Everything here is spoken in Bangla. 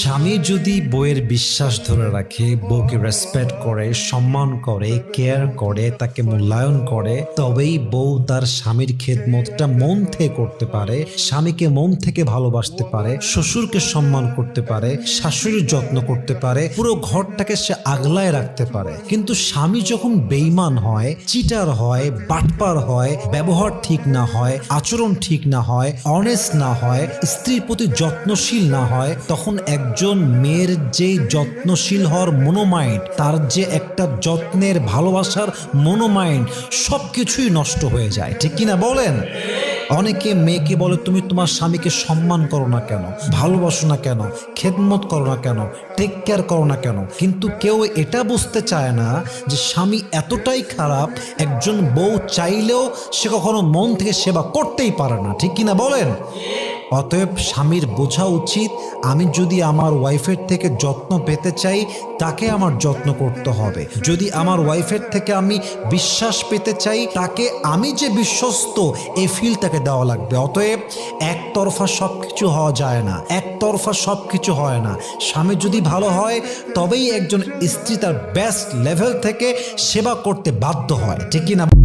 স্বামী যদি বউয়ের বিশ্বাস ধরে রাখে, বউকে রেসপেক্ট করে, সম্মান করে, কেয়ার করে, তাকে মূল্যায়ন করে, তবেই বউ তার স্বামীর খেদমতটা মন থেকে করতে পারে, স্বামীকে মন থেকে ভালোবাসতে পারে, শ্বশুরকে সম্মান করতে পারে, শাশুড়ির যত্ন করতে পারে, পুরো ঘরটাকে সে আগলায় রাখতে পারে। কিন্তু স্বামী যখন বেঈমান হয়, চিটার হয়, বাটপার হয়, ব্যবহার ঠিক না হয়, আচরণ ঠিক না হয়, অনেস্ট না হয়, স্ত্রীর প্রতি যত্নশীল না হয়, তখন একজন মেয়ের যে যত্নশীল হওয়ার মনোমাইন্ড, তার যে একটা যত্নের ভালোবাসার মনোমাইন্ড, সবকিছুই নষ্ট হয়ে যায়। ঠিক কিনা বলেন? অনেকে মেয়েকে বলে, তুমি তোমার স্বামীকে সম্মান করো না কেন, ভালোবাসো না কেন, খেদমত করো না কেন, টেক কেয়ার করো না কেন? কিন্তু কেউ এটা বুঝতে চায় না যে স্বামী এতটাই খারাপ, একজন বউ চাইলেও সে কখনো মন থেকে সেবা করতেই পারে না। ঠিক কিনা বলেন? অতএব স্বামীর বোঝা উচিত, আমি যদি আমার ওয়াইফের থেকে যত্ন পেতে চাই, তাকে আমার যত্ন করতে হবে। যদি আমার ওয়াইফের থেকে আমি বিশ্বাস পেতে চাই, তাকে আমি যে বিশ্বস্ত এই ফিল তাকে দেওয়া লাগবে। অতএব একতরফা সব কিছু হওয়া যায় না, একতরফা সব কিছু হয় না। স্বামী যদি ভালো হয়, তবেই একজন স্ত্রী তার বেস্ট লেভেল থেকে সেবা করতে বাধ্য হয়। ঠিক কিনা?